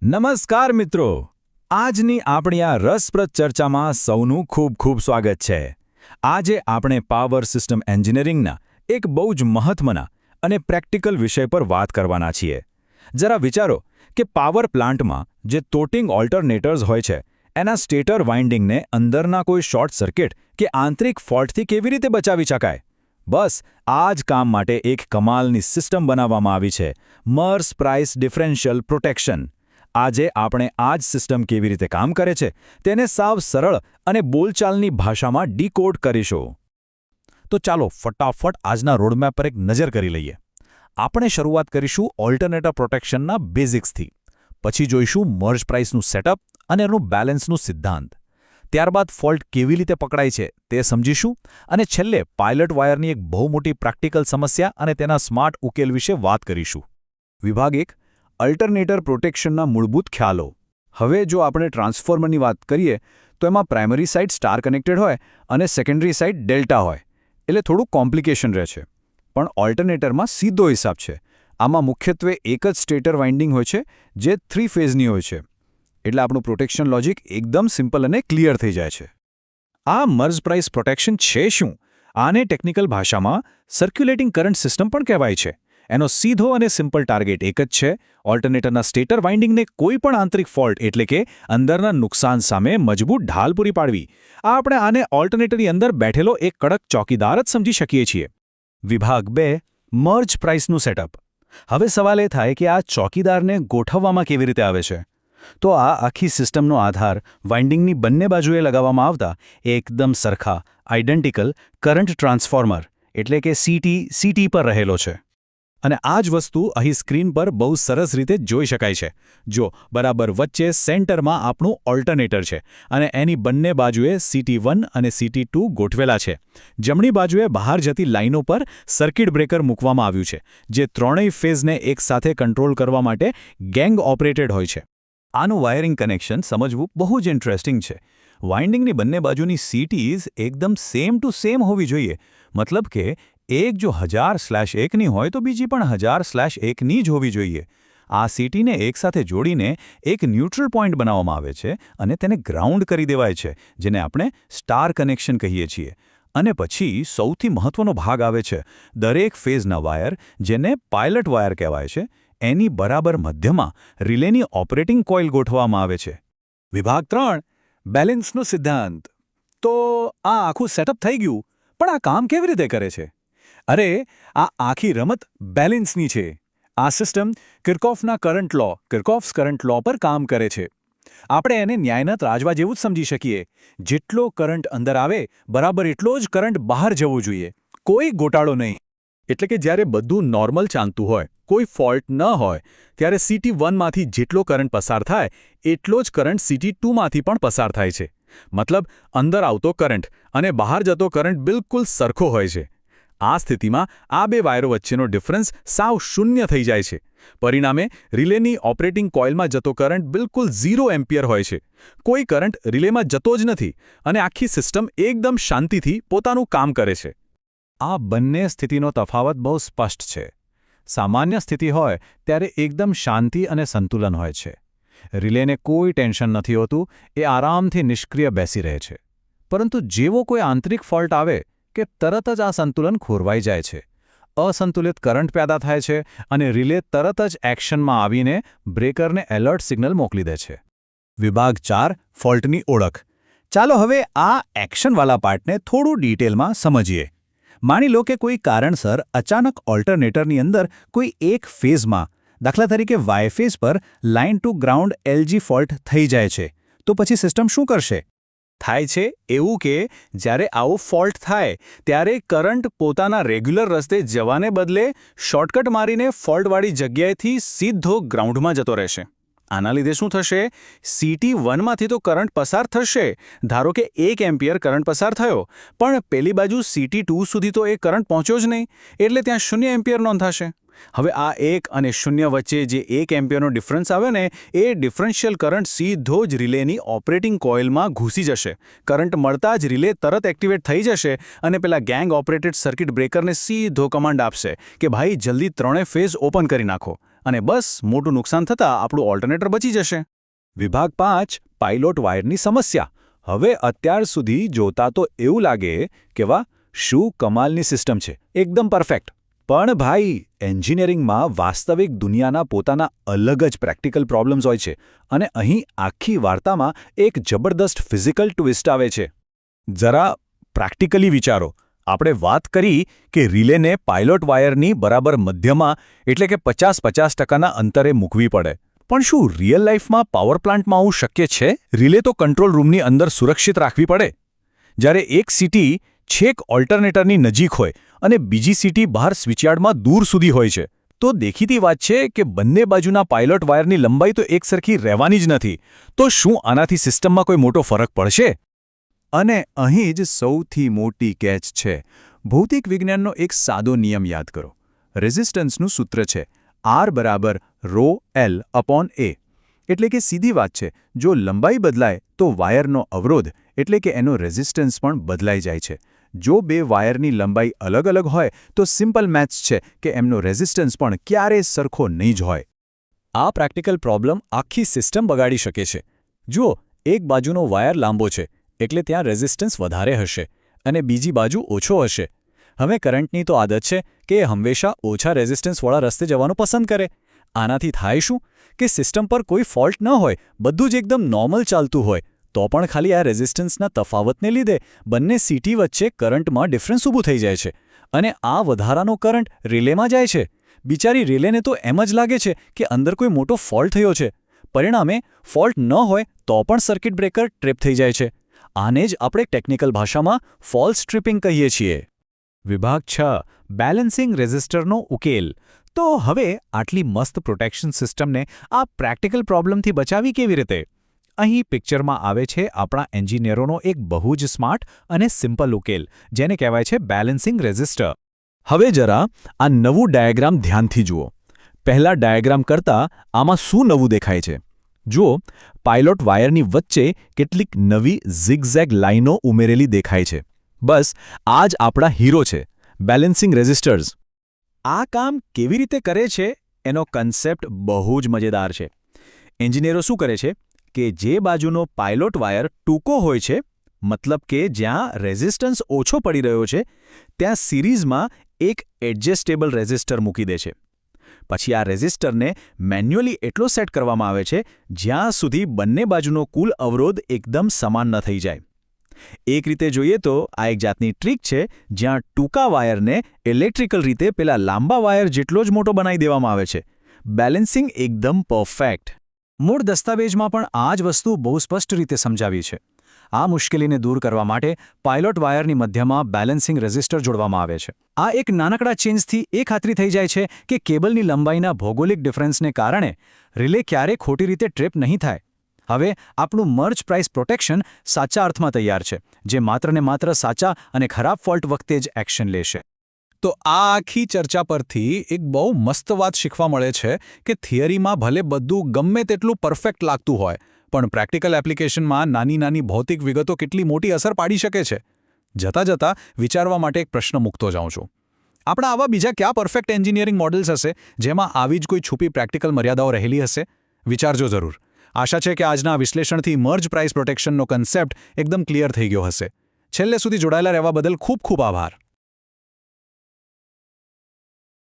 નમસ્કાર મિત્રો, આજની આપણી આ રસપ્રદ ચર્ચામાં સૌનું ખૂબ ખૂબ સ્વાગત છે. આજે આપણે પાવર સિસ્ટમ એન્જિનિયરિંગના એક બહુ જ મહત્વના અને પ્રેક્ટિકલ વિષય પર વાત કરવાના છીએ. જરા વિચારો કે પાવર પ્લાન્ટમાં જે તોટિંગ ઓલ્ટરનેટર્સ હોય છે, એના સ્ટેટર વાઇન્ડિંગને અંદરના કોઈ શોર્ટ સર્કિટ કે આંતરિક ફોલ્ટથી કેવી રીતે બચાવી શકાય? બસ આ જ કામ માટે એક કમાલની સિસ્ટમ બનાવવામાં આવી છે, મર્સ પ્રાઇસ ડિફરન્શિયલ પ્રોટેક્શન. આજે આપણે આ જ સિસ્ટમ કેવી રીતે કામ કરે છે તેને સાવ સરળ અને બોલચાલની ભાષામાં ડીકોડ કરીશું. તો ચાલો ફટાફટ આજના રોડમેપ પર એક નજર કરી લઈએ. આપણે શરૂઆત કરીશું ઓલ્ટરનેટર પ્રોટેક્શનના બેઝિક્સથી. પછી જોઈશું મર્જ પ્રાઇસનું સેટઅપ અને એનું બેલેન્સનું સિદ્ધાંત. ત્યારબાદ ફોલ્ટ કેવી રીતે પકડાય છે તે સમજીશું અને છેલ્લે પાયલટ વાયરની એક બહુ મોટી પ્રેક્ટિકલ સમસ્યા અને તેના સ્માર્ટ ઉકેલ વિશે વાત કરીશું. વિભાગ 1, અલ્ટરનેટર પ્રોટેક્શનના મૂળભૂત ખ્યાલો. હવે જો આપણે ટ્રાન્સફોર્મરની વાત કરીએ તો એમાં પ્રાઇમરી સાઇડ સ્ટાર કનેક્ટેડ હોય અને સેકન્ડરી સાઇડ ડેલ્ટા હોય, એટલે થોડું કોમ્પ્લિકેશન રહે છે. પણ ઓલ્ટરનેટરમાં સીધો હિસાબ છે. આમાં મુખ્યત્વે એક જ સ્ટેટર વાઇન્ડિંગ હોય છે જે 3 ફેઝની હોય છે. એટલે આપણું પ્રોટેક્શન લોજિક એકદમ સિમ્પલ અને ક્લિયર થઈ જાય છે. આ મર્જ પ્રાઇસ પ્રોટેક્શન છે શું? આને ટેકનિકલ ભાષામાં સર્ક્યુલેટિંગ કરંટ સિસ્ટમ પણ કહેવાય છે. એનો સીધો અને સિમ્પલ ટાર્ગેટ એક જ છે, ઓલ્ટરનેટરના સ્ટેટર વાઇન્ડિંગને કોઈ પણ આંતરિક ફોલ્ટ એટલે કે અંદરના નુકસાન સામે મજબૂત ઢાલ પૂરી પાડવી. આપણે આને ઓલ્ટરનેટરની અંદર બેઠેલો એક કડક ચોકીદાર જ સમજી શકીએ છીએ. વિભાગ 2, મર્જ પ્રાઇસનું સેટઅપ. હવે સવાલ એ થાય કે આ ચોકીદારને ગોઠવવામાં કેવી રીતે આવે છે? તો આ આખી સિસ્ટમનો આધાર વાઇન્ડિંગની બંને બાજુએ લગાવવામાં આવતા એકદમ સરખા, આઇડેન્ટિકલ કરંટ ટ્રાન્સફોર્મર એટલે કે CT પર રહેલો છે. અને આ જ વસ્તુ અહીં સ્ક્રીન પર બહુ સરસ રીતે જોઈ શકાય છે. જો બરાબર વચ્ચે સેન્ટરમાં આપણું ઓલ્ટરનેટર છે અને એની બંને બાજુએ CT1 અને CT2 ગોઠવેલા છે. જમણી બાજુએ બહાર જતી લાઇનો પર સર્કિટ બ્રેકર મૂકવામાં આવ્યું છે, જે ત્રણેય ફેઝને એકસાથે કંટ્રોલ કરવા માટે ગેંગ ઓપરેટેડ હોય છે. આનું વાયરિંગ કનેક્શન સમજવું બહુ જ ઇન્ટરેસ્ટિંગ છે. વાઇન્ડિંગની બંને બાજુની CTs એકદમ સેમ ટુ સેમ હોવી જોઈએ. મતલબ કે એક જો 1000/1ની હોય તો બીજી પણ 1000/1ની જ હોવી જોઈએ. આ CTને એકસાથે જોડીને એક ન્યુટ્રલ પોઈન્ટ બનાવવામાં આવે છે અને તેને ગ્રાઉન્ડ કરી દેવાય છે, જેને આપણે સ્ટાર કનેક્શન કહીએ છીએ. અને પછી સૌથી મહત્વનો ભાગ આવે છે. દરેક ફેઝના વાયર, જેને પાયલટ વાયર કહેવાય છે, એની બરાબર મધ્યમાં રિલેની ઓપરેટિંગ કોઇલ ગોઠવવામાં આવે છે. વિભાગ 3, બેલેન્સનો સિદ્ધાંત. તો આ આખું સેટઅપ થઈ ગયું, પણ આ કામ કેવી રીતે કરે છે? અરે, આ આખી રમત બેલેન્સની છે. આ સિસ્ટમ કિર્કોફના કરંટ લો પર કામ કરે છે. આપણે એને ન્યાયના ત્રાજવા જેવું જ સમજી શકીએ. જેટલો કરંટ અંદર આવે, બરાબર એટલો જ કરંટ બહાર જવો જોઈએ. કોઈ ગોટાળો નહીં. એટલે કે જ્યારે બધું નોર્મલ ચાલતું હોય, કોઈ ફોલ્ટ ન હોય, ત્યારે CT1માંથી જેટલો કરંટ પસાર થાય, એટલો જ કરંટ CT2માંથી પણ પસાર થાય છે. મતલબ અંદર આવતો કરંટ અને બહાર જતો કરંટ બિલકુલ સરખો હોય છે. આ સ્થિતિમાં આ બે વાયરો વચ્ચેનો ડિફરન્સ સાવ શૂન્ય થઈ જાય છે. પરિણામે રિલેની ઓપરેટિંગ કોઇલમાં જતો કરંટ બિલકુલ 0 એમ્પિયર હોય છે. કોઈ કરંટ રિલેમાં જતો જ નથી અને આખી સિસ્ટમ એકદમ શાંતિથી પોતાનું કામ કરે છે. આ બંને સ્થિતિનો તફાવત બહુ સ્પષ્ટ છે. સામાન્ય સ્થિતિ હોય ત્યારે એકદમ શાંતિ અને સંતુલન હોય છે. રિલેને કોઈ ટેન્શન નથી હોતું, એ આરામથી નિષ્ક્રિય બેસી રહે છે. પરંતુ જેવો કોઈ આંતરિક ફોલ્ટ આવે કે તરત જ આ સંતુલન ખોરવાઈ જાય છે. અસંતુલિત કરંટ પેદા થાય છે અને રિલે તરત જ એક્શનમાં આવીને બ્રેકરને એલર્ટ સિગ્નલ મોકલી દે છે. વિભાગ 4, ફોલ્ટની ઓળખ. ચાલો હવે આ એક્શનવાળા પાર્ટને થોડું ડિટેલમાં સમજીએ. માની લો કે કોઈ કારણસર અચાનક ઓલ્ટરનેટરની અંદર કોઈ એક ફેઝમાં, દાખલા તરીકે વાય ફેઝ પર line to ground LG fault થઈ જાય છે, તો પછી સિસ્ટમ શું કરશે? થાય છે એવું કે જ્યારે આવો ફોલ્ટ થાય ત્યારે કરંટ પોતાના રેગ્યુલર રસ્તે જવાને બદલે શોર્ટકટ મારીને ફોલ્ટવાળી જગ્યાએથી સીધો ગ્રાઉન્ડમાં જતો રહેશે. આના લીધે શું થશે? CT1માંથી તો કરંટ પસાર થશે, ધારો કે 1 એમ્પિયર કરંટ પસાર થયો, પણ પેલી બાજુ CT2 સુધી તો એ કરંટ પહોંચ્યો જ નહીં, એટલે ત્યાં 0 એમ્પિયર નોંધાશે. હવે આ 1 અને 0 વચ્ચે જે 1 એમ્પિયરનો ડિફરન્સ આવે ને, એ ડિફરન્શિયલ કરંટ સીધો જ રિલેની ઓપરેટિંગ કોઇલમાં ઘૂસી જશે. કરંટ મળતા જ રિલે તરત એક્ટિવેટ થઈ જશે અને પેલા ગેંગ ઓપરેટેડ સર્કિટ બ્રેકરને સીધો કમાન્ડ આપશે કે ભાઈ જલ્દી ત્રણે ફેઝ ઓપન કરી નાખો. અને બસ મોટું નુકસાન થતાં આપણું ઓલ્ટરનેટર બચી જશે. વિભાગ 5 પાઇલોટ વાયરની સમસ્યા. હવે અત્યાર સુધી જોતા તો એવું લાગે કે વાહ, શું કમાલની સિસ્ટમ છે, એકદમ પરફેક્ટ. પણ ભાઈ, એન્જિનિયરિંગમાં વાસ્તવિક દુનિયાના પોતાના અલગ જ પ્રેક્ટિકલ પ્રોબ્લેમ્સ હોય છે અને અહીં આખી વાર્તામાં એક જબરદસ્ત ફિઝિકલ ટ્વિસ્ટ આવે છે. જરા પ્રેક્ટિકલી વિચારો. આપણે વાત કરી કે રિલેને પાઇલોટ વાયરની બરાબર મધ્યમાં એટલે કે 50-50% અંતરે મૂકવી પડે. પણ શું રિયલ લાઈફમાં પાવર પ્લાન્ટમાં આવું શક્ય છે? રિલે તો કંટ્રોલ રૂમની અંદર સુરક્ષિત રાખવી પડે. જ્યારે એક સીટી છેક ઓલ્ટરનેટરની નજીક હોય અને બીજી સીટી બહાર સ્વિચયાર્ડમાં દૂર સુધી હોય છે, તો દેખીતી વાત છે કે બંને બાજુના પાઇલોટ વાયરની લંબાઈ તો એકસરખી રહેવાની જ નથી. તો શું આનાથી સિસ્ટમમાં કોઈ મોટો ફરક પડશે? અને અહીં જ સૌથી મોટી કેચ છે. ભૌતિક વિજ્ઞાનનો એક સાદો નિયમ યાદ કરો. રેઝિસ્ટન્સનું સૂત્ર છે R ⍴L/A. એટલે કે સીધી વાત છે, જો લંબાઈ બદલાય તો વાયરનો અવરોધ એટલે કે એનો રેઝિસ્ટન્સ પણ બદલાઈ જાય છે. જો બે વાયરની લંબાઈ અલગ અલગ હોય તો સિમ્પલ મેથ્સ છે કે એમનો રેઝિસ્ટન્સ પણ ક્યારેય સરખો નહીં જ હોય. આ પ્રેક્ટિકલ પ્રોબ્લેમ આખી સિસ્ટમ બગાડી શકે છે. જુઓ, એક બાજુનો વાયર લાંબો છે એટલે ત્યાં રેઝિસ્ટન્સ વધારે હશે અને બીજી બાજુ ઓછો હશે. હવે કરંટની તો આદત છે કે એ હંમેશા ઓછા રેઝિસ્ટન્સવાળા રસ્તે જવાનું પસંદ કરે. આનાથી થાય શું કે સિસ્ટમ પર કોઈ ફોલ્ટ ન હોય, બધું જ એકદમ નોર્મલ ચાલતું હોય, તો પણ ખાલી આ રેઝિસ્ટન્સના તફાવતને લીધે બંને સીટી વચ્ચે કરંટમાં ડિફરન્સ ઊભું થઈ જાય છે અને આ વધારાનો કરંટ રિલેમાં જાય છે. બિચારી રિલેને તો એમ જ લાગે છે કે અંદર કોઈ મોટો ફોલ્ટ થયો છે. પરિણામે ફોલ્ટ ન હોય તો પણ સર્કિટ બ્રેકર ટ્રિપ થઈ જાય છે. આને જ આપણે ટેકનિકલ ભાષામાં ફોલ્સ ટ્રિપિંગ કહીએ છીએ. વિભાગ 6 બેલેન્સિંગ રેઝિસ્ટરનો ઉકેલ. તો હવે આટલી મસ્ત પ્રોટેક્શન સિસ્ટમને આ પ્રેક્ટિકલ પ્રોબ્લેમથી બચાવી કેવી રીતે? અહીં પિક્ચરમાં આવે છે આપણા એન્જિનિયરોનો એક બહુ જ સ્માર્ટ અને સિમ્પલ ઉકેલ, જેને કહેવાય છે બેલેન્સિંગ રેઝિસ્ટર. હવે જરા આ નવું ડાયાગ્રામ ધ્યાનથી જુઓ. પહેલા ડાયાગ્રામ કરતાં આમાં શું નવું દેખાય છે? જુઓ, પાઇલોટ વાયરની વચ્ચે કેટલીક નવી ઝિગઝેગ લાઈનો ઉમેરેલી દેખાય છે. બસ આ જ આપણા હીરો છે, બેલેન્સિંગ રેઝિસ્ટર્સ. આ કામ કેવી રીતે કરે છે એનો કન્સેપ્ટ બહુ જ મજેદાર છે. એન્જિનિયરો શું કરે છે કે જે બાજુનો પાઇલોટ વાયર ટૂંકો હોય છે, મતલબ કે જ્યાં રેઝિસ્ટન્સ ઓછો પડી રહ્યો છે, ત્યાં સિરીઝમાં એક એડજસ્ટેબલ રેઝિસ્ટર મૂકી દે છે. પછી આ રેઝિસ્ટરને મેન્યુઅલી એટલો સેટ કરવામાં આવે છે જ્યાં સુધી બંને બાજુનો કુલ અવરોધ એકદમ સમાન ન થઈ જાય. એક રીતે જોઈએ તો આ એક જાતની ટ્રીક છે જ્યાં ટૂંકા વાયરને ઇલેક્ટ્રિકલ રીતે પેલા લાંબા વાયર જેટલો જ મોટો બનાવી દેવામાં આવે છે. બેલેન્સિંગ એકદમ પરફેક્ટ. મૂળ દસ્તાવેજમાં પણ આ જ વસ્તુ બહુ સ્પષ્ટ રીતે સમજાવી છે. આ મુશ્કેલીને દૂર કરવા માટે પાઇલોટ વાયરની મધ્યમાં બેલેન્સિંગ રેઝિસ્ટર જોડવામાં આવે છે. આ એક નાનકડા ચેન્જથી એ ખાતરી થઈ જાય છે કે કેબલની લંબાઈના ભૌગોલિક ડિફરન્સને કારણે રિલે ક્યારેય ખોટી રીતે ટ્રિપ નહીં થાય. હવે આપણું મર્જ પ્રાઇસ પ્રોટેક્શન સાચા અર્થમાં તૈયાર છે, જે માત્ર ને માત્ર સાચા અને ખરાબ ફોલ્ટ વખતે જ એક્શન લેશે. તો આ આખી ચર્ચા પરથી એક બહુ મસ્ત વાત શીખવા મળે છે કે થિયરીમાં ભલે બધું ગમે તેટલું પરફેક્ટ લાગતું હોય, પણ પ્રેક્ટિકલ એપ્લિકેશનમાં નાની નાની ભૌતિક વિગતો કેટલી મોટી અસર પાડી શકે છે. જતાં જતાં વિચારવા માટે એક પ્રશ્ન મૂકતો જાઉં છું. આપણા આવા બીજા કયા પરફેક્ટ એન્જિનિયરિંગ મોડલ્સ હશે જેમાં આવી જ કોઈ છુપી પ્રેક્ટિકલ મર્યાદાઓ રહેલી હશે? વિચારજો જરૂર. આશા છે કે આજના વિશ્લેષણથી મર્જ પ્રાઇસ પ્રોટેક્શનનો કન્સેપ્ટ એકદમ ક્લિયર થઈ ગયો હશે. છેલ્લે સુધી જોડાયેલા રહેવા બદલ ખૂબ ખૂબ આભાર.